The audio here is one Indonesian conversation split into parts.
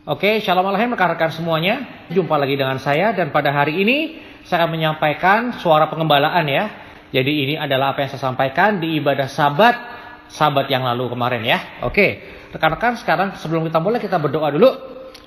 Oke, shalom Aleichem rekan-rekan semuanya. Jumpa lagi dengan saya dan pada hari ini saya akan menyampaikan suara pengembalaan ya. Jadi ini adalah apa yang saya sampaikan di ibadah Sabat yang lalu kemarin ya. Oke, rekan-rekan sekarang sebelum kita mulai kita berdoa dulu.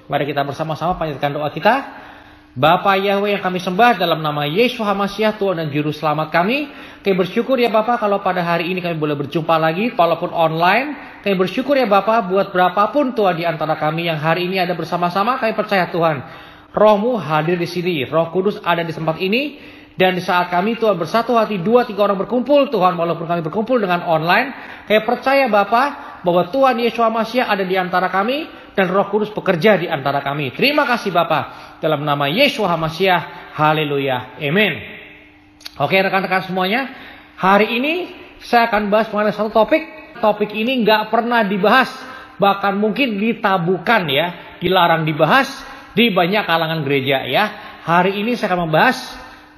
Mari kita bersama-sama panjatkan doa kita. Bapa Yahweh yang kami sembah dalam nama Yesus HaMashiach Tuhan dan Juru Selamat kami. Kami bersyukur ya Bapak kalau pada hari ini kami boleh berjumpa lagi walaupun online. Kami bersyukur ya Bapak buat berapapun Tuhan di antara kami yang hari ini ada bersama-sama. Kami percaya Tuhan Roh-Mu hadir di sini. Roh Kudus ada di tempat ini. Dan di saat kami Tuhan bersatu hati 2-3 orang berkumpul Tuhan walaupun kami berkumpul dengan online. Kami percaya Bapak bahwa Tuhan Yesus HaMashiach ada di antara kami. Dan Roh Kudus bekerja di antara kami. Terima kasih Bapak. Dalam nama Yesus HaMashiach. Haleluya. Amin. Oke rekan-rekan semuanya. Hari ini saya akan bahas mengenai satu topik. Topik ini nggak pernah dibahas. Bahkan mungkin ditabukan ya. Dilarang dibahas di banyak kalangan gereja ya. Hari ini saya akan membahas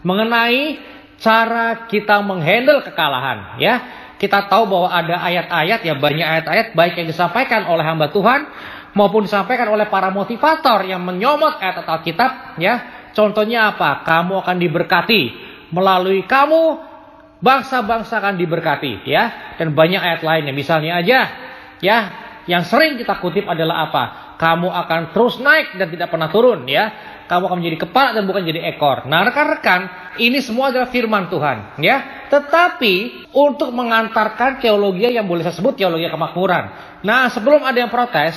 mengenai cara kita menghandle kekalahan ya. Kita tahu bahwa ada ayat-ayat ya. Banyak ayat-ayat baik yang disampaikan oleh hamba Tuhan maupun disampaikan oleh para motivator yang menyomot ayat Alkitab ya. Contohnya apa? Kamu akan diberkati. Melalui kamu bangsa-bangsa akan diberkati ya. Dan banyak ayat lainnya. Misalnya aja ya, yang sering kita kutip adalah apa? Kamu akan terus naik dan tidak pernah turun ya. Kamu akan menjadi kepala dan bukan jadi ekor. Nah rekan-rekan, ini semua adalah firman Tuhan ya. Tetapi untuk mengantarkan teologi yang boleh saya sebut teologi kemakmuran. Nah sebelum ada yang protes,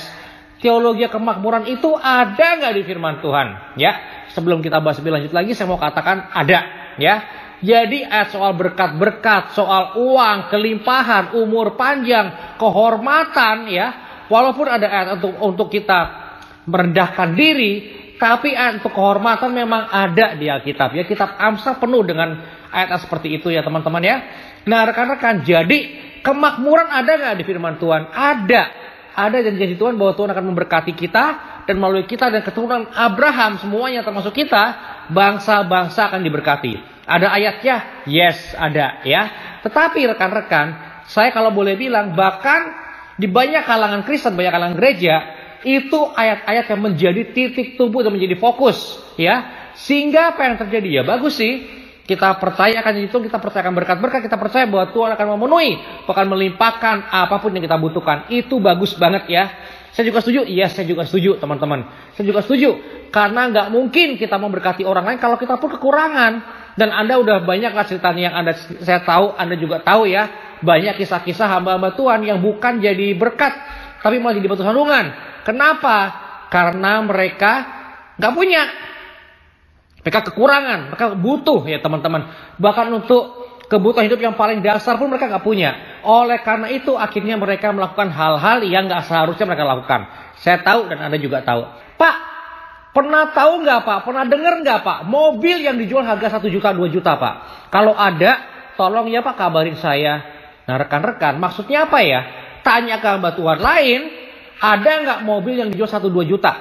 teologi kemakmuran itu ada nggak di firman Tuhan? Ya, sebelum kita bahas lebih lanjut lagi, saya mau katakan ada. Ya, jadi ayat soal berkat-berkat, soal uang, kelimpahan, umur panjang, kehormatan, ya, walaupun ada ayat untuk kita merendahkan diri, tapi ayat untuk kehormatan memang ada di Alkitab. Ya, kitab Amsal penuh dengan ayat seperti itu ya teman-teman ya. Nah rekan-rekan, jadi kemakmuran ada nggak di firman Tuhan? Ada. Ada janji Tuhan bahwa Tuhan akan memberkati kita. Dan melalui kita dan keturunan Abraham semuanya termasuk kita. Bangsa-bangsa akan diberkati. Ada ayatnya? Yes ada ya. Tetapi rekan-rekan, saya kalau boleh bilang bahkan di banyak kalangan Kristen, banyak kalangan gereja, itu ayat-ayat yang menjadi titik tumpu dan menjadi fokus ya. Sehingga apa yang terjadi? Ya bagus sih. Kita percayakan itu, kita percayakan berkat-berkat, kita percaya bahwa Tuhan akan memenuhi, akan melimpahkan apapun yang kita butuhkan. Itu bagus banget ya. Saya juga setuju, iya saya juga setuju teman-teman. Saya juga setuju, karena nggak mungkin kita memberkati orang lain kalau kita pun kekurangan. Dan Anda udah banyak lah ceritanya yang saya tahu, Anda juga tahu ya. Banyak kisah-kisah hamba-hamba Tuhan yang bukan jadi berkat, tapi malah jadi batu sandungan. Kenapa? Karena mereka nggak punya. Mereka kekurangan, mereka butuh ya teman-teman. Bahkan untuk kebutuhan hidup yang paling dasar pun mereka nggak punya. Oleh karena itu akhirnya mereka melakukan hal-hal yang nggak seharusnya mereka lakukan. Saya tahu dan Anda juga tahu. Pak, pernah tahu nggak Pak? Pernah dengar nggak Pak? Mobil yang dijual harga 1 juta, 2 juta Pak? Kalau ada, tolong ya Pak kabarin saya. Nah rekan-rekan, maksudnya apa ya? Tanya ke hamba Tuhan lain, ada nggak mobil yang dijual 1-2 juta?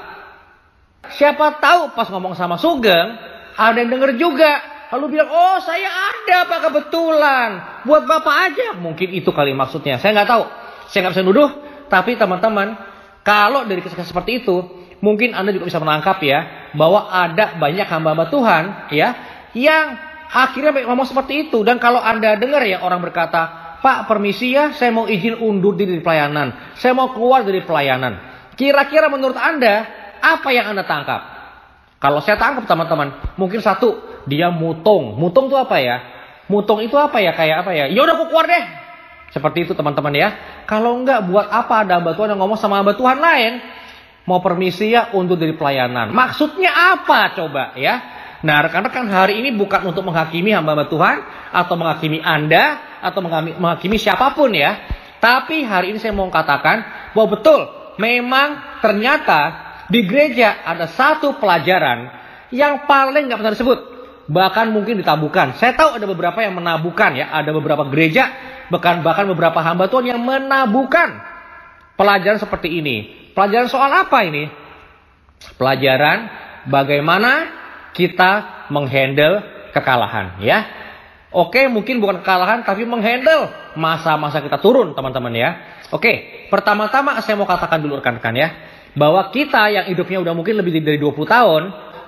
Siapa tahu pas ngomong sama Sugeng, ada yang denger juga. Lalu bilang, oh saya ada Pak kebetulan. Buat Bapak aja. Mungkin itu kali maksudnya. Saya nggak tahu. Saya nggak bisa nuduh. Tapi teman-teman, kalau dari kisah seperti itu, mungkin Anda juga bisa menangkap ya. Bahwa ada banyak hamba-hamba Tuhan ya. Yang akhirnya ngomong seperti itu. Dan kalau Anda dengar ya orang berkata, Pak permisi ya, saya mau izin undur diri dari pelayanan. Saya mau keluar dari pelayanan. Kira-kira menurut Anda, apa yang Anda tangkap? Kalau saya tangkap teman-teman, mungkin satu, dia mutung. Mutung itu apa ya? Mutung itu apa ya? Kayak apa ya? Ya udah aku keluar deh. Seperti itu teman-teman ya. Kalau enggak, buat apa ada hamba Tuhan yang ngomong sama hamba Tuhan lain? Mau permisi ya undur dari pelayanan. Maksudnya apa coba ya? Nah rekan-rekan, hari ini bukan untuk menghakimi hamba-hamba Tuhan. Atau menghakimi Anda. Atau menghakimi siapapun ya. Tapi hari ini saya mau katakan bahwa betul, memang ternyata di gereja ada satu pelajaran yang paling nggak pernah disebut. Bahkan mungkin ditabukan. Saya tahu ada beberapa yang menabukan ya. Ada beberapa gereja, bahkan beberapa hamba Tuhan yang menabukan pelajaran seperti ini. Pelajaran soal apa ini? Pelajaran bagaimana kita menghandle kekalahan ya. Oke, mungkin bukan kekalahan tapi menghandle masa-masa kita turun teman-teman ya. Oke, pertama-tama saya mau katakan dulu rekan-rekan ya. Bahwa kita yang hidupnya udah mungkin lebih dari 20 tahun,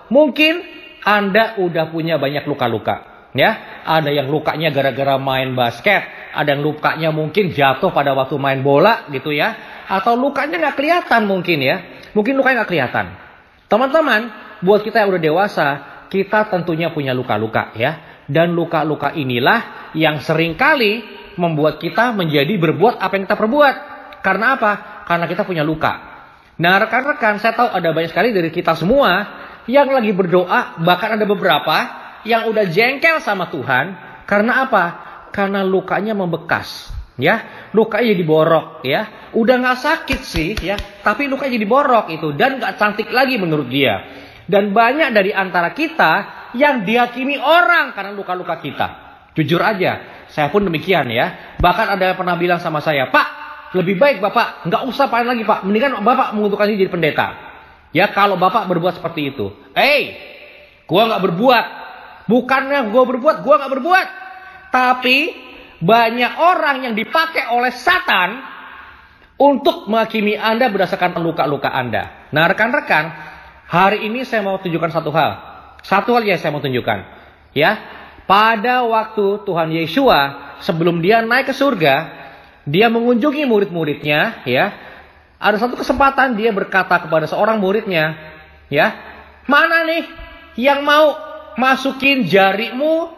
mungkin Anda udah punya banyak luka-luka. Ya, ada yang lukanya gara-gara main basket, ada yang lukanya mungkin jatuh pada waktu main bola gitu ya, atau lukanya nggak kelihatan mungkin ya, mungkin lukanya nggak kelihatan. Teman-teman, buat kita yang udah dewasa, kita tentunya punya luka-luka ya, dan luka-luka inilah yang seringkali membuat kita menjadi berbuat apa yang kita perbuat. Karena apa? Karena kita punya luka. Nah, rekan-rekan, saya tahu ada banyak sekali dari kita semua yang lagi berdoa, bahkan ada beberapa yang udah jengkel sama Tuhan. Karena apa? Karena lukanya membekas, ya. Lukanya jadi borok, ya. Udah nggak sakit sih, ya. Tapi lukanya jadi borok itu dan nggak cantik lagi menurut dia. Dan banyak dari antara kita yang dihakimi orang karena luka-luka kita. Jujur aja, saya pun demikian ya. Bahkan ada yang pernah bilang sama saya, Pak, lebih baik Bapak nggak usah panen lagi Pak. Mendingan Bapak menguntungkan diri jadi pendeta. Ya kalau Bapak berbuat seperti itu. Gua nggak berbuat. Bukannya gua berbuat, gua nggak berbuat. Tapi banyak orang yang dipakai oleh Satan untuk menghakimi Anda berdasarkan luka-luka Anda. Nah rekan-rekan, hari ini saya mau tunjukkan satu hal. Satu hal yang saya mau tunjukkan. Ya, pada waktu Tuhan Yeshua sebelum dia naik ke surga, dia mengunjungi murid-muridnya, ya. Ada satu kesempatan dia berkata kepada seorang muridnya, ya, mana nih yang mau masukin jarimu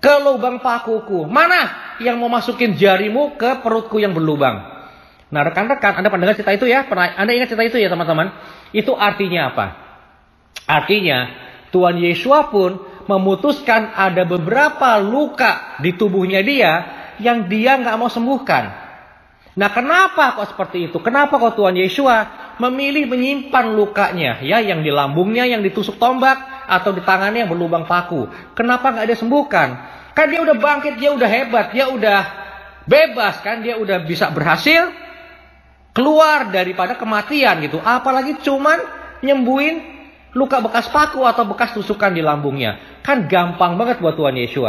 ke lubang pakuku? Mana yang mau masukin jarimu ke perutku yang berlubang? Nah, rekan-rekan, Anda pernah dengar cerita itu ya? Anda ingat cerita itu ya, teman-teman? Itu artinya apa? Artinya, Tuhan Yesus pun memutuskan ada beberapa luka di tubuhnya dia yang dia nggak mau sembuhkan. Nah, kenapa kok seperti itu? Kenapa kok Tuhan Yesus memilih menyimpan lukanya, ya, yang di lambungnya yang ditusuk tombak atau di tangannya yang berlubang paku? Kenapa nggak dia sembuhkan? Kan dia udah bangkit, dia udah hebat, dia udah bebas, kan dia udah bisa berhasil keluar daripada kematian gitu. Apalagi cuman nyembuhin luka bekas paku atau bekas tusukan di lambungnya. Kan gampang banget buat Tuhan Yesus.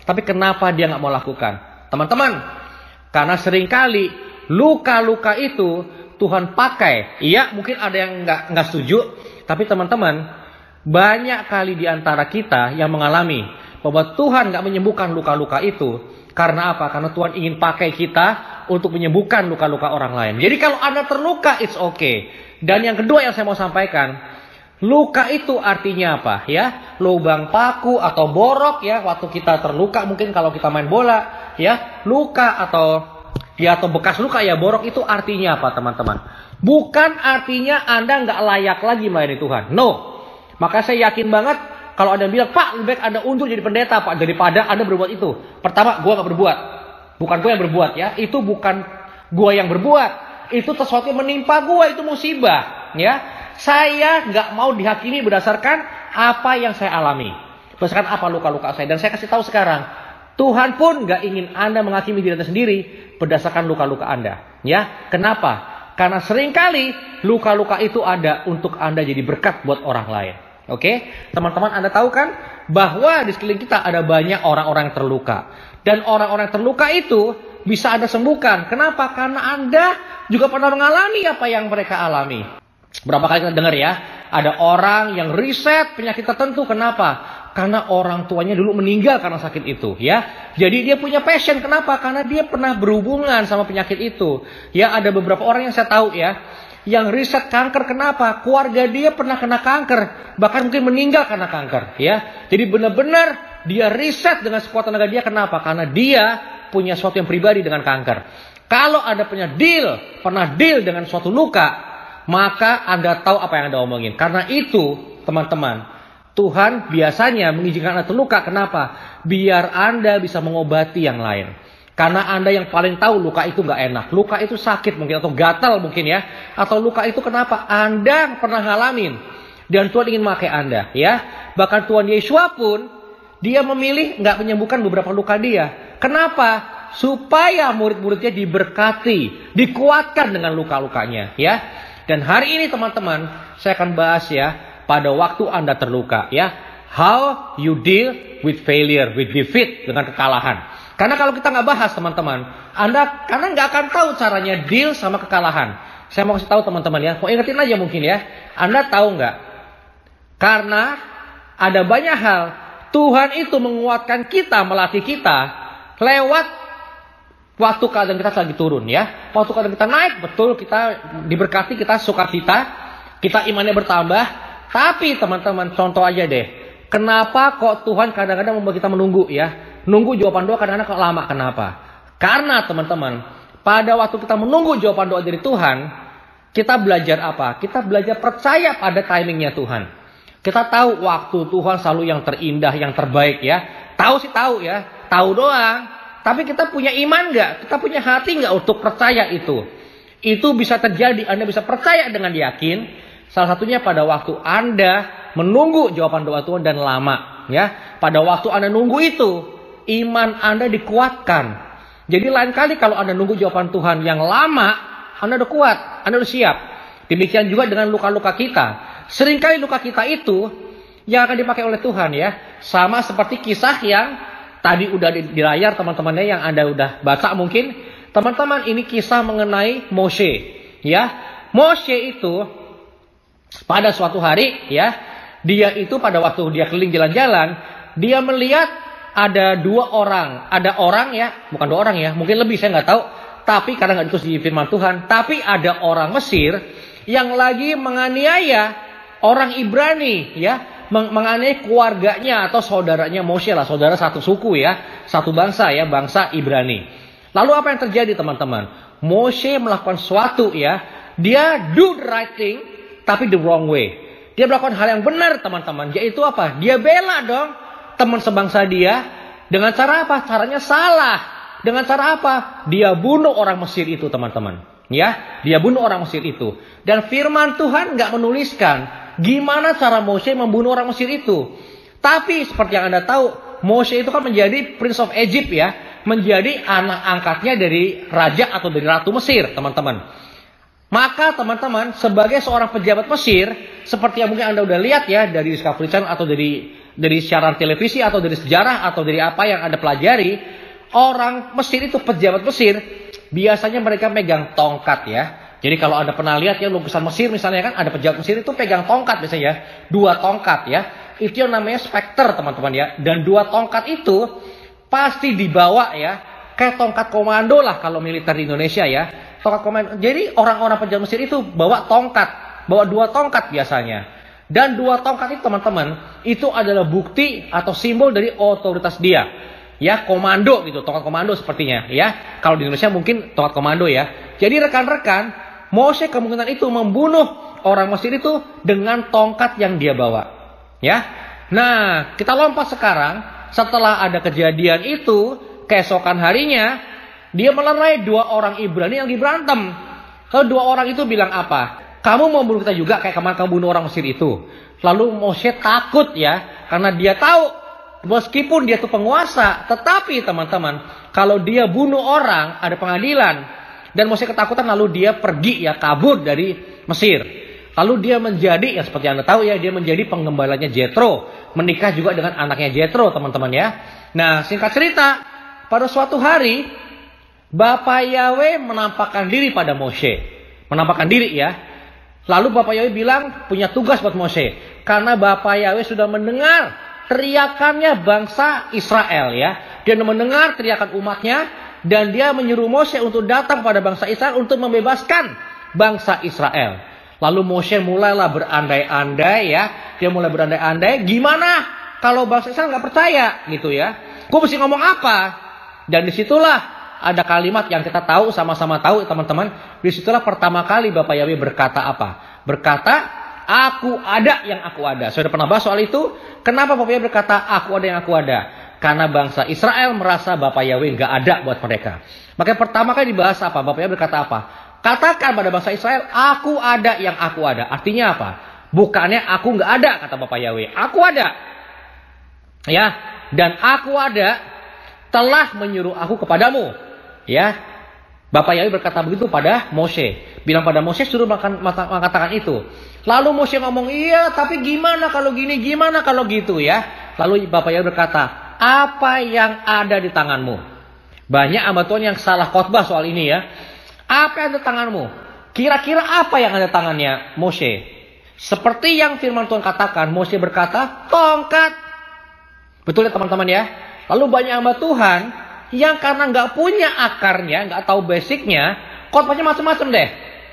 Tapi kenapa dia nggak mau lakukan? Teman-teman, karena seringkali luka-luka itu Tuhan pakai. Iya, mungkin ada yang nggak setuju. Tapi teman-teman, banyak kali di antara kita yang mengalami bahwa Tuhan nggak menyembuhkan luka-luka itu. Karena apa? Karena Tuhan ingin pakai kita untuk menyembuhkan luka-luka orang lain. Jadi kalau Anda terluka, it's okay. Dan yang kedua yang saya mau sampaikan, luka itu artinya apa? Ya, lubang paku atau borok ya, waktu kita terluka mungkin kalau kita main bola, ya, luka atau bekas luka ya, borok itu artinya apa teman-teman? Bukan artinya Anda nggak layak lagi melayani Tuhan. No. Maka saya yakin banget kalau Anda bilang, Pak, lebih baik Anda undur jadi pendeta Pak daripada Anda berbuat itu. Pertama, gue nggak berbuat. Bukan gue yang berbuat ya. Itu bukan gue yang berbuat. Itu sesuatu yang menimpa gue, itu musibah. Ya, saya nggak mau dihakimi berdasarkan apa yang saya alami, berdasarkan apa luka-luka saya. Dan saya kasih tahu sekarang, Tuhan pun nggak ingin Anda menghakimi diri Anda sendiri berdasarkan luka-luka Anda. Ya, kenapa? Karena seringkali luka-luka itu ada untuk Anda jadi berkat buat orang lain. Oke, teman-teman, Anda tahu kan bahwa di sekeliling kita ada banyak orang-orang yang terluka. Dan orang-orang yang terluka itu bisa Anda sembuhkan. Kenapa? Karena Anda juga pernah mengalami apa yang mereka alami. Berapa kali kita dengar ya, ada orang yang riset penyakit tertentu. Kenapa? Karena orang tuanya dulu meninggal karena sakit itu, ya. Jadi dia punya passion. Kenapa? Karena dia pernah berhubungan sama penyakit itu. Ya, ada beberapa orang yang saya tahu ya, yang riset kanker. Kenapa? Keluarga dia pernah kena kanker, bahkan mungkin meninggal karena kanker, ya. Jadi benar-benar dia riset dengan sekuat tenaga dia. Kenapa? Karena dia punya sesuatu yang pribadi dengan kanker. Kalau Anda pernah deal dengan suatu luka, maka Anda tahu apa yang Anda omongin. Karena itu, teman-teman, Tuhan biasanya mengizinkan Anda terluka. Kenapa? Biar Anda bisa mengobati yang lain. Karena Anda yang paling tahu luka itu nggak enak. Luka itu sakit mungkin, atau gatal mungkin ya. Atau luka itu kenapa? Anda pernah ngalamin. Dan Tuhan ingin memakai Anda, ya. Bahkan Tuhan Yesus pun, dia memilih nggak menyembuhkan beberapa luka dia. Kenapa? Supaya murid-muridnya diberkati, dikuatkan dengan luka-lukanya, ya. Dan hari ini teman-teman, saya akan bahas ya, pada waktu Anda terluka, ya, how you deal with failure, with defeat, dengan kekalahan. Karena kalau kita nggak bahas teman-teman, Anda karena nggak akan tahu caranya deal sama kekalahan. Saya mau kasih tahu teman-teman ya, mau ingetin aja mungkin ya. Anda tahu nggak? Karena ada banyak hal, Tuhan itu menguatkan kita, melatih kita lewat waktu keadaan kita lagi turun ya. Waktu keadaan kita naik, betul kita diberkati, kita sukacita, kita imannya bertambah. Tapi teman-teman, contoh aja deh. Kenapa kok Tuhan kadang-kadang membuat kita menunggu ya? Nunggu jawaban doa kadang-kadang kok lama, kenapa? Karena teman-teman, pada waktu kita menunggu jawaban doa dari Tuhan, kita belajar apa? Kita belajar percaya pada timingnya Tuhan. Kita tahu waktu Tuhan selalu yang terindah, yang terbaik ya. Tahu sih tahu ya, tahu doang. Tapi kita punya iman nggak? Kita punya hati nggak untuk percaya itu? Itu bisa terjadi, Anda bisa percaya dengan yakin. Salah satunya pada waktu Anda menunggu jawaban doa Tuhan dan lama ya. Pada waktu Anda nunggu itu, iman Anda dikuatkan. Jadi lain kali kalau Anda nunggu jawaban Tuhan yang lama, Anda udah kuat, Anda udah siap. Demikian juga dengan luka-luka kita. Seringkali luka kita itu yang akan dipakai oleh Tuhan ya. Sama seperti kisah yang tadi udah di layar teman-temannya yang Anda udah baca mungkin. Teman-teman, ini kisah mengenai Moshe ya. Moshe itu pada suatu hari ya, dia itu pada waktu dia keliling jalan-jalan, dia melihat ada dua orang. Ada orang ya, bukan dua orang ya, mungkin lebih saya nggak tahu. Tapi karena nggak ditulis di firman Tuhan, tapi ada orang Mesir yang lagi menganiaya orang Ibrani ya, menganiaya keluarganya atau saudaranya Moshe lah, saudara satu suku ya, satu bangsa ya, bangsa Ibrani. Lalu apa yang terjadi teman-teman? Moshe melakukan sesuatu ya, dia do the right thing tapi the wrong way. Dia melakukan hal yang benar teman-teman, yaitu apa? Dia bela dong teman sebangsa dia dengan cara apa? Caranya salah. Dengan cara apa? Dia bunuh orang Mesir itu teman-teman. Ya, dia bunuh orang Mesir itu. Dan firman Tuhan nggak menuliskan gimana cara Moshe membunuh orang Mesir itu. Tapi seperti yang Anda tahu, Moshe itu kan menjadi Prince of Egypt ya. Menjadi anak angkatnya dari raja atau dari ratu Mesir teman-teman. Maka teman-teman, sebagai seorang pejabat Mesir, seperti yang mungkin Anda udah lihat ya dari Discovery Channel atau dari siaran televisi atau dari sejarah atau dari apa yang Anda pelajari, orang Mesir itu, pejabat Mesir, biasanya mereka megang tongkat ya. Jadi kalau Anda pernah lihat ya lukisan Mesir misalnya kan, ada pejabat Mesir itu pegang tongkat biasanya, dua tongkat ya. Itu yang namanya spekter teman-teman ya. Dan dua tongkat itu pasti dibawa ya, kayak tongkat komando lah kalau militer di Indonesia ya. Tongkat komando. Jadi orang-orang pejabat Mesir itu bawa tongkat, bawa dua tongkat biasanya. Dan dua tongkat itu teman-teman, itu adalah bukti atau simbol dari otoritas dia. Ya, komando gitu, tongkat komando sepertinya ya. Kalau di Indonesia mungkin tongkat komando ya. Jadi rekan-rekan, Moshe kemungkinan itu membunuh orang Mesir itu dengan tongkat yang dia bawa. Ya. Nah, kita lompat sekarang, setelah ada kejadian itu, keesokan harinya dia melerai dua orang Ibrani yang berantem. Lalu dua orang itu bilang apa? Kamu mau bunuh kita juga kayak kemarin kamu bunuh orang Mesir itu. Lalu Moshe takut ya, karena dia tahu meskipun dia itu penguasa, tetapi teman-teman, kalau dia bunuh orang, ada pengadilan. Dan Moshe ketakutan, lalu dia pergi ya, kabur dari Mesir. Lalu dia menjadi, ya seperti Anda tahu ya, dia menjadi penggembalanya Jethro. Menikah juga dengan anaknya Jethro, teman-teman ya. Nah, singkat cerita, pada suatu hari, Bapak Yahweh menampakkan diri pada Moshe. Menampakkan diri ya. Lalu Bapak Yahweh bilang, punya tugas buat Moshe. Karena Bapak Yahweh sudah mendengar teriakannya bangsa Israel ya. Dia mendengar teriakan umatnya dan dia menyuruh Moshe untuk datang pada bangsa Israel untuk membebaskan bangsa Israel. Lalu Moshe mulailah berandai-andai ya. Dia mulai berandai-andai, gimana kalau bangsa Israel nggak percaya gitu ya. Gue mesti ngomong apa? Dan disitulah ada kalimat yang kita tahu, sama-sama tahu teman-teman. Disitulah pertama kali Bapak Yahweh berkata apa? Berkata, aku ada yang aku ada. Saya sudah pernah bahas soal itu. Kenapa Bapak Yahweh berkata aku ada yang aku ada? Karena bangsa Israel merasa Bapak Yahweh nggak ada buat mereka. Makanya pertama kali dibahas apa? Bapak Yahweh berkata apa? Katakan pada bangsa Israel, aku ada yang aku ada. Artinya apa? Bukannya aku nggak ada, kata Bapak Yahweh. Aku ada. Ya, dan aku ada telah menyuruh aku kepadamu. Ya, Bapak Yahweh berkata begitu pada Moshe. Bilang pada Moshe suruh mengatakan itu. Lalu Moshe ngomong, iya tapi gimana kalau gini, gimana kalau gitu ya. Lalu Bapak Yahweh berkata, apa yang ada di tanganmu? Banyak hamba Tuhan yang salah khotbah soal ini ya. Apa yang ada di tanganmu? Kira-kira apa yang ada tangannya Mose? Seperti yang firman Tuhan katakan, Mose berkata, tongkat. Betul ya teman-teman ya? Lalu banyak hamba Tuhan yang karena nggak punya akarnya, nggak tahu basicnya, khotbahnya macam-macam deh.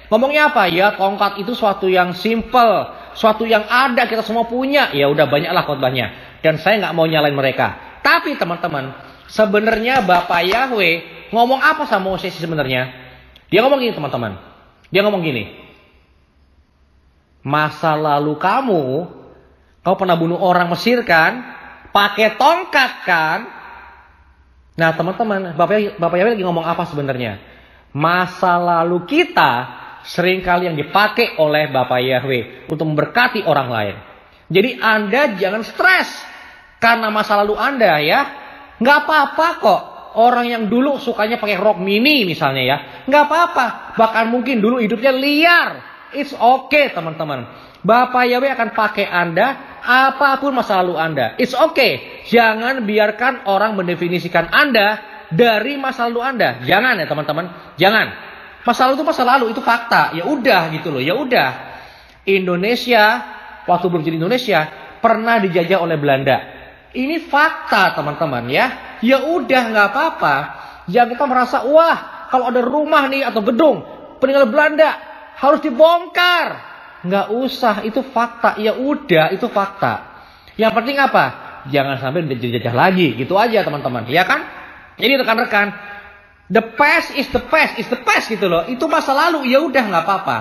Ngomongnya apa? Ya tongkat itu suatu yang simple, suatu yang ada kita semua punya. Ya udah banyaklah khotbahnya. Dan saya nggak mau nyalain mereka. Tapi teman-teman, sebenarnya Bapak Yahweh ngomong apa sama Moses sebenarnya? Dia ngomong gini teman-teman. Dia ngomong gini. Masa lalu kamu pernah bunuh orang Mesir kan? Pakai tongkat kan? Nah teman-teman, Bapak Yahweh lagi ngomong apa sebenarnya? Masa lalu kita seringkali yang dipakai oleh Bapak Yahweh untuk memberkati orang lain. Jadi Anda jangan stres karena masa lalu Anda ya. Nggak apa-apa kok. Orang yang dulu sukanya pakai rok mini misalnya ya. Nggak apa-apa. Bahkan mungkin dulu hidupnya liar. It's okay teman-teman. Bapak Yahweh akan pakai Anda apapun masa lalu Anda. It's okay. Jangan biarkan orang mendefinisikan Anda dari masa lalu Anda. Jangan ya teman-teman. Jangan. Masa lalu itu masa lalu, itu fakta. Ya udah gitu loh. Ya udah. Indonesia waktu belum jadi Indonesia pernah dijajah oleh Belanda. Ini fakta teman-teman ya. Ya udah nggak apa-apa. Jangan kita merasa wah kalau ada rumah nih atau gedung peninggalan Belanda harus dibongkar. Nggak usah, itu fakta. Ya udah, itu fakta. Yang penting apa? Jangan sampai dijajah lagi. Gitu aja teman-teman. Ya kan? Jadi rekan-rekan, the past is the past is the past gitu loh. Itu masa lalu. Ya udah nggak apa-apa.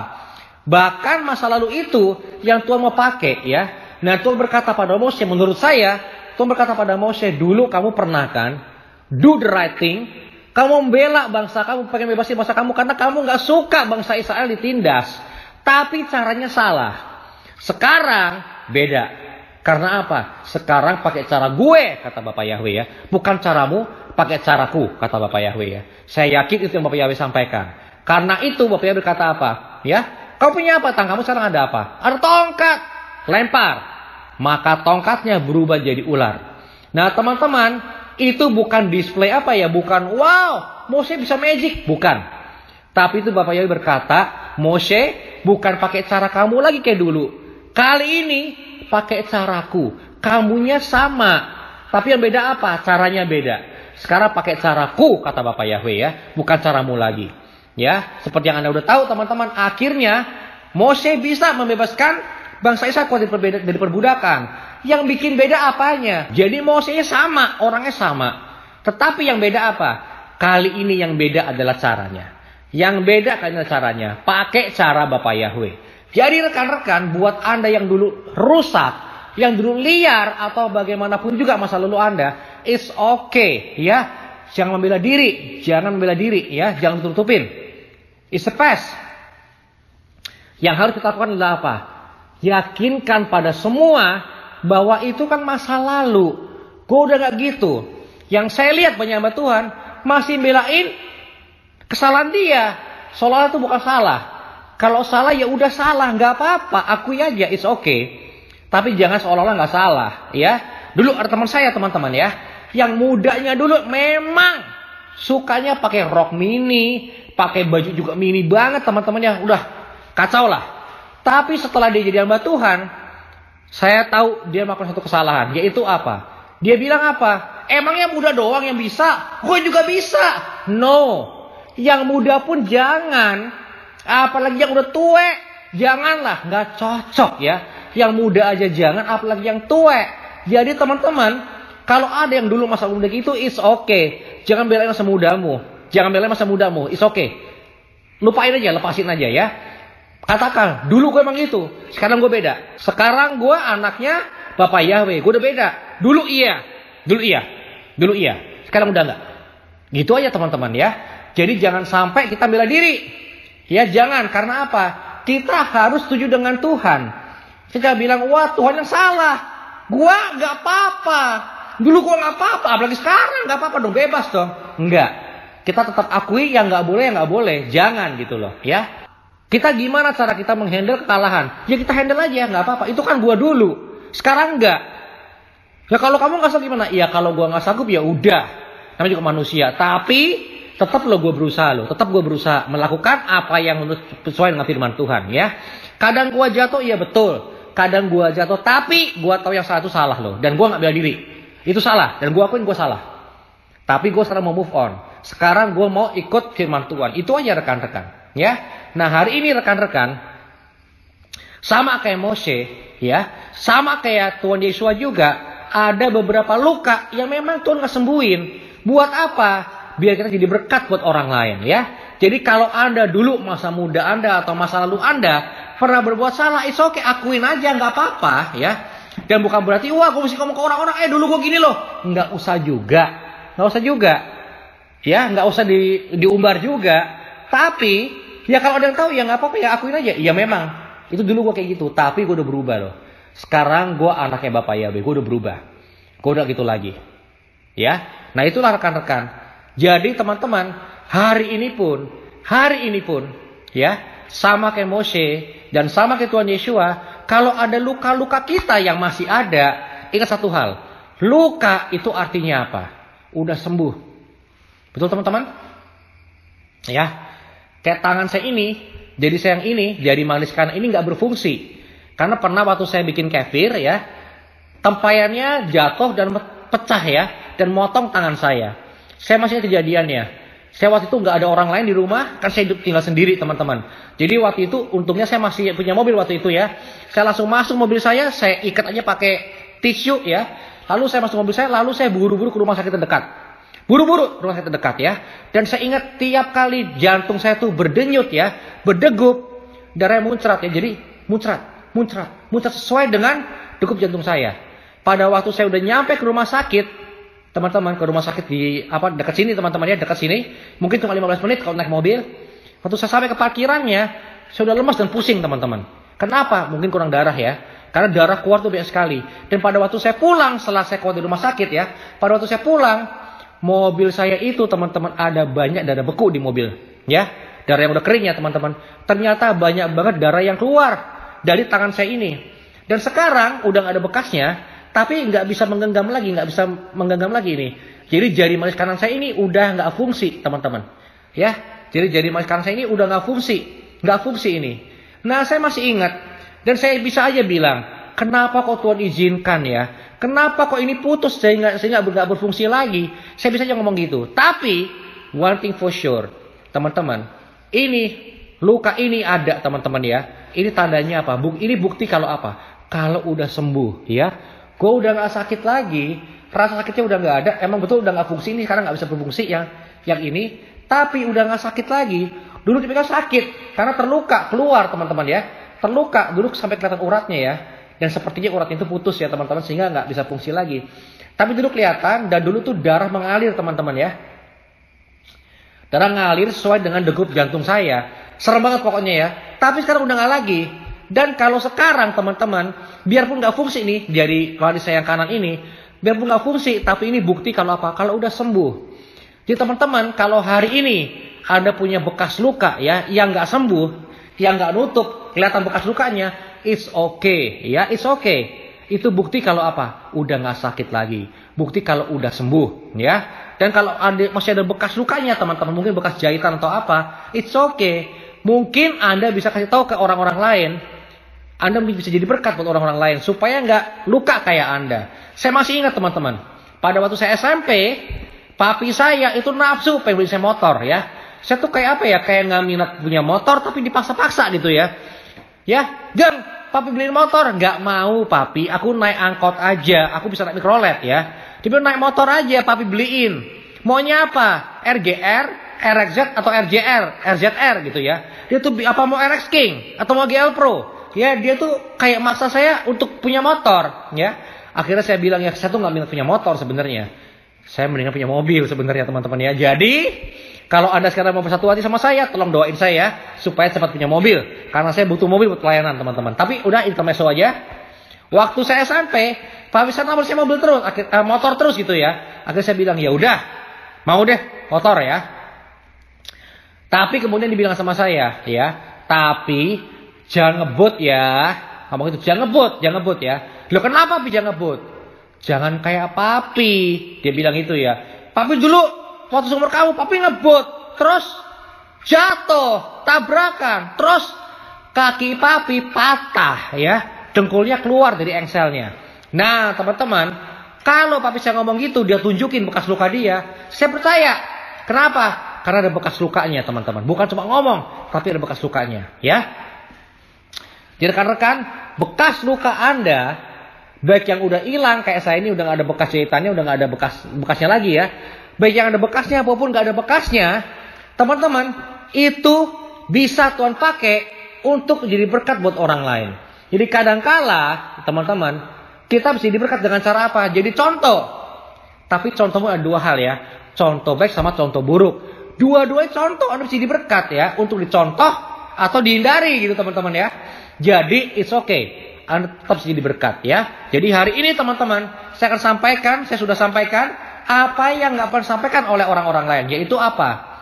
Bahkan masa lalu itu yang Tuhan mau pakai ya. Nah Tuhan berkata pada Mose, menurut saya Tuhan berkata pada Mose, dulu kamu pernah kan do the right thing. Kamu membela bangsa kamu, pengen bebasin bangsa kamu karena kamu nggak suka bangsa Israel ditindas. Tapi caranya salah. Sekarang beda. Karena apa? Sekarang pakai cara gue, kata Bapak Yahweh ya. Bukan caramu, pakai caraku, kata Bapak Yahweh ya. Saya yakin itu yang Bapak Yahweh sampaikan. Karena itu Bapak Yahweh berkata apa? Ya, kau punya apa? Kamu sekarang ada apa? Ada tongkat. Lempar. Maka tongkatnya berubah jadi ular. Nah teman-teman, itu bukan display apa ya? Bukan wow, Mose bisa magic. Bukan. Tapi itu Bapak Yahweh berkata, Mose bukan pakai cara kamu lagi kayak dulu. Kali ini pakai caraku. Kamunya sama. Tapi yang beda apa? Caranya beda. Sekarang pakai caraku, kata Bapak Yahweh ya. Bukan caramu lagi. Ya, seperti yang Anda udah tahu teman-teman. Akhirnya Mose bisa membebaskan bangsa Israel dari perbudakan. Yang bikin beda apanya? Jadi Mose sama, orangnya sama. Tetapi yang beda apa? Kali ini yang beda adalah caranya. Yang beda kayaknya caranya. Pakai cara Bapak Yahweh. Jadi rekan-rekan, buat Anda yang dulu rusak, yang dulu liar, atau bagaimanapun juga masa lalu Anda, it's okay ya. Jangan membela diri. Jangan membela diri ya. Jangan tutupin. It's the past. Yang harus kita lakukan adalah apa? Yakinkan pada semua bahwa itu kan masa lalu. Gue udah gak gitu. Yang saya lihat banyak hamba Tuhan masih belain kesalahan dia. Seolah itu bukan salah. Kalau salah ya udah salah, nggak apa-apa. Akui aja, it's okay. Tapi jangan seolah-olah nggak salah, ya. Dulu ada teman saya teman-teman ya, yang mudanya dulu memang sukanya pakai rok mini, pakai baju juga mini banget teman-temannya, udah kacau lah. Tapi setelah dia jadi hamba Tuhan, saya tahu dia melakukan satu kesalahan, yaitu apa? Dia bilang apa? Emangnya muda doang yang bisa? Gue juga bisa. No. Yang muda pun jangan. Apalagi yang udah tua. Janganlah. Nggak cocok ya. Yang muda aja jangan. Apalagi yang tua. Jadi teman-teman. Kalau ada yang dulu masa muda gitu. It's okay. Jangan belain masa mudamu. Jangan belain masa mudamu. It's okay. Lupain aja. Lepasin aja ya. Katakan. Dulu gue emang gitu. Sekarang gue beda. Sekarang gue anaknya Bapak Yahweh. Gue udah beda. Dulu iya. Dulu iya. Sekarang udah enggak. Gitu aja teman-teman ya. Jadi jangan sampai kita bela diri. Ya jangan. Karena apa? Kita harus setuju dengan Tuhan. Kita bilang, wah Tuhan yang salah. Gua gak apa-apa. Dulu gua gak apa-apa. Apalagi sekarang gak apa-apa dong. Bebas dong. Enggak. Kita tetap akui yang gak boleh, yang gak boleh. Jangan gitu loh. Ya. Kita gimana cara kita menghandle kekalahan? Ya kita handle aja. Gak apa-apa. Itu kan gua dulu. Sekarang enggak. Ya kalau kamu gak sanggup gimana? Ya kalau gua gak sanggup ya udah. Namanya juga manusia. Tapi tetap gue berusaha melakukan apa yang sesuai dengan firman Tuhan ya. Kadang gue jatuh, iya betul. Kadang gue jatuh, tapi gue tahu yang salah itu salah loh. Dan gue gak bela diri. Itu salah, dan gue akuin gue salah. Tapi gue sekarang mau move on. Sekarang gue mau ikut firman Tuhan. Itu aja rekan-rekan ya. Nah hari ini rekan-rekan, sama kayak Mose ya, sama kayak Tuhan Yesus juga, ada beberapa luka yang memang Tuhan gak sembuhin. Buat apa? Biar kita jadi berkat buat orang lain ya. Jadi kalau Anda dulu masa muda Anda atau masa lalu Anda pernah berbuat salah, it's okay, akuin aja, nggak apa-apa ya. Dan bukan berarti wah gue mesti ngomong ke orang-orang, dulu gue gini loh. Nggak usah juga ya, nggak usah diumbar juga. Tapi ya kalau ada yang tahu ya nggak apa-apa ya, akuin aja. Ya memang itu dulu gue kayak gitu, tapi gue udah berubah loh. Sekarang gue anaknya Bapak Yahweh, gue udah berubah. Gue udah gitu lagi ya. Nah itulah rekan-rekan. Jadi teman-teman, hari ini pun ya, sama kayak Mose dan sama kayak Tuhan Yeshua, kalau ada luka-luka kita yang masih ada, ingat satu hal, luka itu artinya apa? Udah sembuh. Betul teman-teman? Ya, kayak tangan saya ini, jadi saya yang ini, jari manis kanan ini nggak berfungsi. Karena pernah waktu saya bikin kefir ya, tempayannya jatuh dan pecah ya, dan motong tangan saya. Saya masih kejadiannya. Saya waktu itu nggak ada orang lain di rumah, kan saya tinggal sendiri teman-teman. Jadi waktu itu untungnya saya masih punya mobil waktu itu ya. Saya langsung masuk mobil saya ikat aja pakai tisu ya. Lalu saya masuk mobil saya, lalu saya buru-buru ke rumah sakit terdekat. Buru-buru rumah sakit terdekat ya. Dan saya ingat tiap kali jantung saya tuh berdenyut ya, berdegup, darahnya muncrat ya. Jadi muncrat sesuai dengan degup jantung saya. Pada waktu saya udah nyampe ke rumah sakit, teman-teman, ke rumah sakit di dekat sini teman-teman ya, dekat sini. Mungkin cuma 15 menit kalau naik mobil. Waktu saya sampai ke parkirannya, saya udah lemas dan pusing teman-teman. Kenapa? Mungkin kurang darah ya. Karena darah keluar tuh banyak sekali. Dan pada waktu saya pulang, setelah saya keluar dari rumah sakit ya, pada waktu saya pulang, mobil saya itu teman-teman ada banyak darah beku di mobil. Ya, darah yang udah kering ya teman-teman. Ternyata banyak banget darah yang keluar dari tangan saya ini. Dan sekarang udah gak ada bekasnya. Tapi nggak bisa menggenggam lagi ini. Jadi jari manis kanan saya ini udah nggak fungsi teman-teman. Ya, jadi jari manis kanan saya ini udah nggak fungsi ini. Nah saya masih ingat dan saya bisa aja bilang, kenapa kok Tuhan izinkan ya? Kenapa kok ini putus sehingga nggak berfungsi lagi? Saya bisa aja ngomong gitu. Tapi one thing for sure, teman-teman, ini luka ini ada teman-teman ya. Ini tandanya apa? Ini bukti kalau apa? Kalau udah sembuh ya. Gue udah gak sakit lagi, rasa sakitnya udah gak ada, emang betul udah gak fungsi ini, sekarang gak bisa berfungsi yang ini, tapi udah gak sakit lagi. Dulu tipikal sakit, karena terluka, keluar teman-teman ya, terluka, dulu sampai kelihatan uratnya ya, dan sepertinya urat itu putus ya teman-teman, sehingga gak bisa fungsi lagi. Tapi dulu kelihatan, dan dulu tuh darah mengalir teman-teman ya, darah ngalir sesuai dengan degup jantung saya, serem banget pokoknya ya, tapi sekarang udah gak lagi. Dan kalau sekarang teman-teman, biarpun nggak fungsi nih jari manis saya yang kanan ini, biarpun nggak fungsi, tapi ini bukti kalau apa? Kalau udah sembuh. Jadi teman-teman, kalau hari ini Anda punya bekas luka ya, yang nggak sembuh, yang nggak nutup, kelihatan bekas lukanya, it's okay ya, it's okay. Itu bukti kalau apa? Udah nggak sakit lagi. Bukti kalau udah sembuh ya. Dan kalau masih ada bekas lukanya teman-teman, mungkin bekas jahitan atau apa, it's okay. Mungkin Anda bisa kasih tahu ke orang-orang lain. Anda bisa jadi berkat buat orang-orang lain supaya nggak luka kayak Anda. Saya masih ingat teman-teman, pada waktu saya SMP, papi saya itu nafsu pengen beli saya motor ya. Saya tuh kayak apa ya, kayak nggak minat punya motor tapi dipaksa-paksa gitu ya. Ya, Jang, papi beliin motor, nggak mau papi. Aku naik angkot aja, aku bisa naik mikrolet ya. Dia bilang naik motor aja, papi beliin. Maunya apa? RGR, RXZ atau RJR, RZR gitu ya. Dia tuh apa mau RX King atau mau GL Pro. Ya dia tuh kayak maksa saya untuk punya motor ya. Akhirnya saya bilang ya saya tuh gak minat punya motor sebenarnya. Saya mendingan punya mobil sebenarnya teman-teman ya. Jadi kalau Anda sekarang mau bersatu hati sama saya, tolong doain saya supaya cepat punya mobil. Karena saya butuh mobil buat pelayanan teman-teman. Tapi udah intermezzo aja. Waktu saya SMP, Pak Wisata saya mobil terus, motor terus gitu ya. Akhirnya saya bilang ya udah, mau deh motor ya. Tapi kemudian dibilang sama saya ya, tapi jangan ngebut ya. Ngomong itu, jangan ngebut ya. Loh kenapa Papi jangan ngebut? Jangan kayak Papi. Dia bilang itu ya. Papi dulu waktu seumur kamu, papi ngebut, terus jatuh, tabrakan, terus kaki papi patah ya, dengkulnya keluar dari engselnya. Nah teman-teman, kalau papi saya ngomong gitu, dia tunjukin bekas luka dia, saya percaya. Kenapa? Karena ada bekas lukanya teman-teman. Bukan cuma ngomong, tapi ada bekas lukanya ya. Jadi rekan-rekan, bekas luka Anda, baik yang udah hilang kayak saya ini udah gak ada bekas jahitannya, udah gak ada bekasnya lagi ya. Baik yang ada bekasnya maupun gak ada bekasnya, teman-teman, itu bisa Tuhan pakai untuk jadi berkat buat orang lain. Jadi kadangkala teman-teman, kita bisa diberkat dengan cara apa? Jadi contoh. Tapi contohnya ada dua hal ya. Contoh baik sama contoh buruk. Dua-duanya contoh Anda bisa diberkat ya. Untuk dicontoh atau dihindari gitu teman-teman ya. Jadi it's okay. Anda tetap bisa diberkat ya. Jadi hari ini teman-teman, saya akan sampaikan, saya sudah sampaikan apa yang gak pernah disampaikan oleh orang-orang lain. Yaitu apa?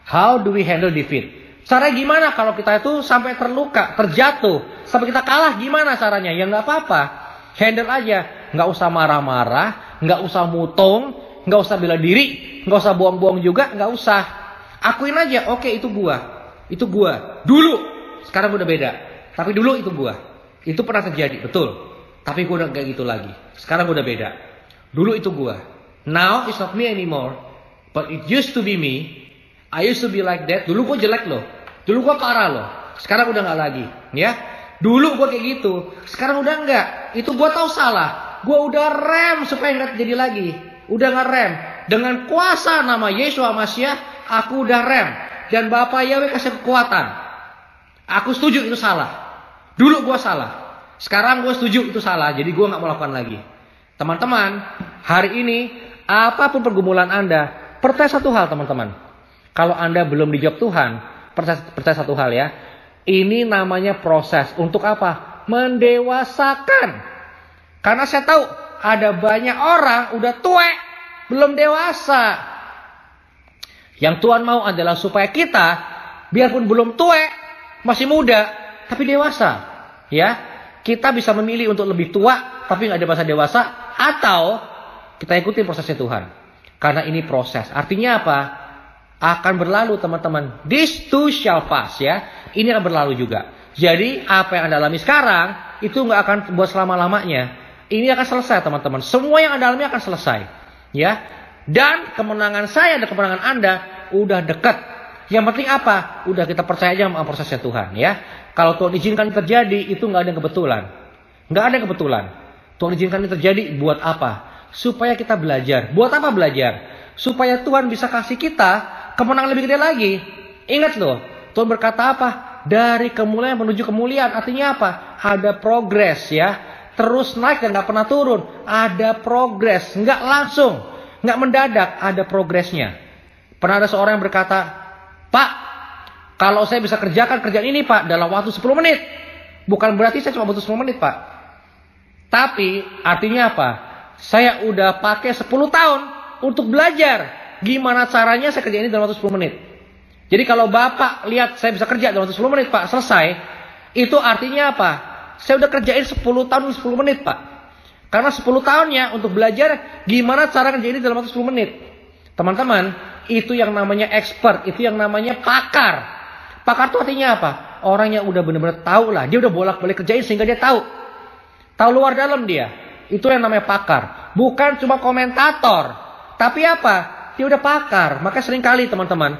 How do we handle defeat? Caranya gimana kalau kita itu sampai terluka, terjatuh, sampai kita kalah, gimana caranya? Ya nggak apa-apa, handle aja, nggak usah marah-marah, nggak usah mutung, nggak usah bela diri, nggak usah buang-buang juga, nggak usah. Akuin aja, oke itu gua, dulu, sekarang udah beda. Tapi dulu itu gua, itu pernah terjadi, betul. Tapi gua udah kayak gitu lagi. Sekarang udah beda. Dulu itu gua. Now it's not me anymore, but it used to be me. I used to be like that. Dulu gue jelek loh. Dulu gue parah loh. Sekarang udah gak lagi. Ya. Dulu gue kayak gitu. Sekarang udah enggak. Itu gue tahu salah. Gue udah rem supaya gak terjadi lagi. Udah gak rem. Dengan kuasa nama Yesus Masiah, aku udah rem. Dan Bapak Yahweh kasih kekuatan. Aku setuju itu salah. Dulu gue salah. Sekarang gue setuju itu salah. Jadi gue gak mau lakukan lagi. Teman-teman, hari ini, apapun pergumulan Anda, percaya satu hal teman-teman. Kalau Anda belum dijawab Tuhan, percaya satu hal ya. Ini namanya proses. Untuk apa? Mendewasakan. Karena saya tahu ada banyak orang udah tua, belum dewasa. Yang Tuhan mau adalah supaya kita, biarpun belum tua, masih muda, tapi dewasa. Ya, kita bisa memilih untuk lebih tua, tapi nggak ada masa dewasa, atau kita ikuti prosesnya Tuhan. Karena ini proses. Artinya apa? Akan berlalu teman-teman. This too shall pass ya. Ini akan berlalu juga. Jadi apa yang Anda alami sekarang itu nggak akan buat selama-lamanya. Ini akan selesai teman-teman. Semua yang Anda alami akan selesai. Ya. Dan kemenangan saya dan kemenangan Anda udah dekat. Yang penting apa? Udah kita percaya aja sama prosesnya Tuhan ya. Kalau Tuhan izinkan terjadi itu nggak ada yang kebetulan. Nggak ada yang kebetulan. Tuhan izinkan ini terjadi buat apa? Supaya kita belajar. Buat apa belajar? Supaya Tuhan bisa kasih kita kemenangan lebih gede lagi. Ingat loh, Tuhan berkata apa? Dari kemuliaan menuju kemuliaan. Artinya apa? Ada progres ya. Terus naik dan gak pernah turun. Ada progres. Nggak langsung. Nggak mendadak. Ada progresnya. Pernah ada seorang yang berkata, Pak, kalau saya bisa kerjakan kerjaan ini Pak dalam waktu 10 menit. Bukan berarti saya cuma butuh 10 menit Pak. Tapi artinya apa? Saya udah pakai 10 tahun untuk belajar. Gimana caranya saya kerja ini dalam waktu 10 menit. Jadi kalau Bapak lihat saya bisa kerja dalam waktu 10 menit Pak, selesai. Itu artinya apa? Saya udah kerjain 10 tahun 10 menit Pak. Karena 10 tahunnya untuk belajar gimana cara kerja ini dalam waktu 10 menit. Teman-teman, itu yang namanya expert. Itu yang namanya pakar. Pakar itu artinya apa? Orang yang udah benar-benar tahu lah. Dia udah bolak-balik kerjain sehingga dia tahu. Tahu luar dalam dia. Itu yang namanya pakar. Bukan cuma komentator. Tapi apa? Dia udah pakar. Maka sering kali teman-teman,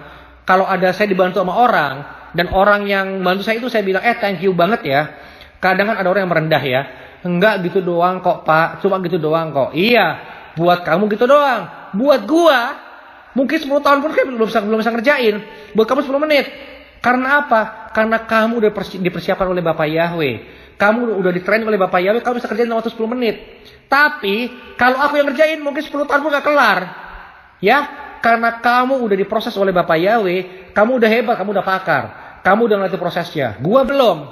kalau ada saya dibantu sama orang, dan orang yang bantu saya itu saya bilang, thank you banget ya. Kadang kan ada orang yang merendah ya. Enggak gitu doang kok Pak, cuma gitu doang kok. Iya, buat kamu gitu doang. Buat gua, mungkin 10 tahun pun kayak belum bisa ngerjain. Buat kamu 10 menit. Karena apa? Karena kamu udah dipersiapkan oleh Bapak Yahweh. Kamu udah ditrain oleh Bapak Yahweh, kamu bisa kerjain dalam waktu 10 menit. Tapi, kalau aku yang ngerjain mungkin 10 tahun pun gak kelar. Ya, karena kamu udah diproses oleh Bapak Yahweh, kamu udah hebat, kamu udah pakar, kamu udah ngerti prosesnya. Gua belum.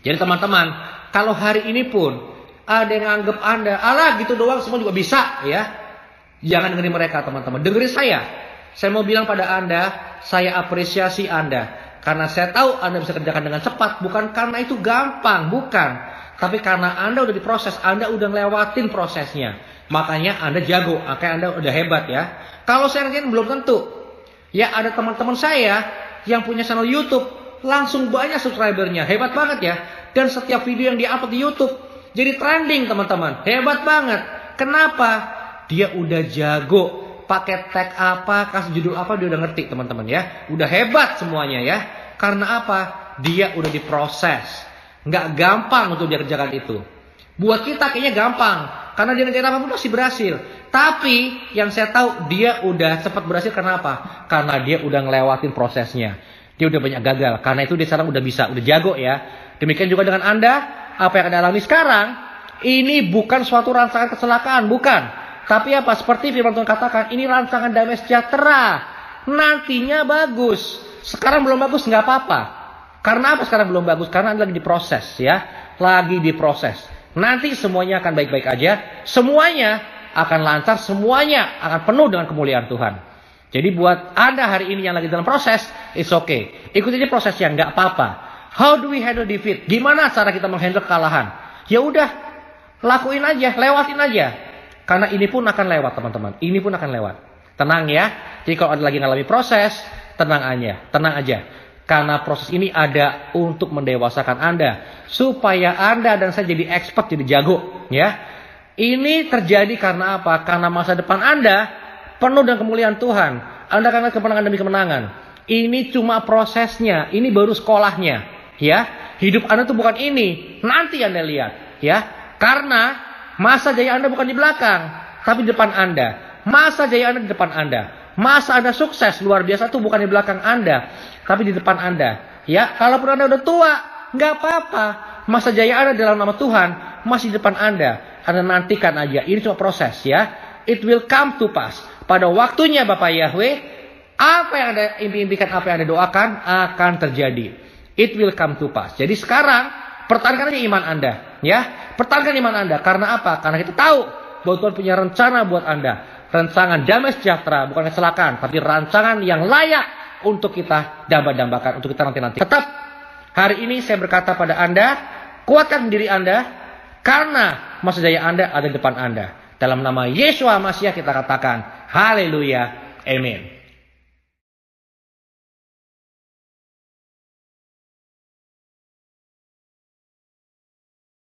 Jadi teman-teman, kalau hari ini pun ada yang anggap Anda, alah gitu doang semua juga bisa, ya. Jangan dengerin mereka teman-teman, dengerin saya. Saya mau bilang pada Anda, saya apresiasi Anda. Karena saya tahu Anda bisa kerjakan dengan cepat, bukan karena itu gampang, bukan. Tapi karena Anda udah diproses, Anda udah ngelewatin prosesnya. Makanya Anda jago, makanya Anda udah hebat ya. Kalau saya ngerjain belum tentu. Ya ada teman-teman saya yang punya channel YouTube, langsung banyak subscribernya, hebat banget ya. Dan setiap video yang dia upload di YouTube jadi trending teman-teman, hebat banget. Kenapa? Dia udah jago, pakai tag apa, kasih judul apa, dia udah ngerti teman-teman ya. Udah hebat semuanya ya. Karena apa? Dia udah diproses. Nggak gampang untuk dia kerjakan itu. Buat kita kayaknya gampang, karena dia ngerjain apapun pasti berhasil. Tapi yang saya tahu dia udah cepat berhasil karena apa? Karena dia udah ngelewatin prosesnya. Dia udah banyak gagal. Karena itu dia sekarang udah bisa, udah jago ya. Demikian juga dengan Anda, apa yang Anda alami sekarang, ini bukan suatu rancangan kecelakaan, bukan. Tapi apa? Seperti firman Tuhan katakan, ini rancangan damai sejahtera. Nantinya bagus. Sekarang belum bagus, nggak apa-apa. Karena apa sekarang belum bagus? Karena Anda lagi diproses ya. Lagi diproses. Nanti semuanya akan baik-baik aja. Semuanya akan lancar. Semuanya akan penuh dengan kemuliaan Tuhan. Jadi buat Anda hari ini yang lagi dalam proses, it's okay. Ikuti aja prosesnya, nggak apa-apa. How do we handle defeat? Gimana cara kita menghandle kekalahan? Ya udah, lakuin aja, lewatin aja. Karena ini pun akan lewat teman-teman. Ini pun akan lewat. Tenang ya. Jadi kalau Anda lagi ngalami proses, tenang aja. Karena proses ini ada untuk mendewasakan Anda. Supaya Anda dan saya jadi expert, jadi jago. Ya. Ini terjadi karena apa? Karena masa depan Anda penuh dengan kemuliaan Tuhan. Anda akan lihat kemenangan demi kemenangan. Ini cuma prosesnya. Ini baru sekolahnya. Ya. Hidup Anda tuh bukan ini. Nanti Anda lihat. Ya. Karena masa jaya Anda bukan di belakang. Tapi di depan Anda. Masa jaya Anda di depan Anda. Masa Anda sukses luar biasa tuh bukan di belakang Anda, tapi di depan Anda. Ya, kalaupun Anda udah tua, nggak apa-apa. Masa jaya Anda dalam nama Tuhan masih di depan Anda. Anda nantikan aja. Ini cuma proses ya. It will come to pass. Pada waktunya Bapak Yahweh, apa yang Anda impikan, apa yang Anda doakan akan terjadi. It will come to pass. Jadi sekarang pertahankan aja iman Anda, ya. Pertahankan iman Anda. Karena apa? Karena kita tahu bahwa Tuhan punya rencana buat Anda. Rancangan damai sejahtera, bukan kecelakaan, tapi rancangan yang layak untuk kita dambakan, untuk kita nanti-nanti. Tetap hari ini saya berkata pada Anda, kuatkan diri Anda, karena masa jaya Anda ada di depan Anda. Dalam nama Yeshua Masiah kita katakan, haleluya, amin.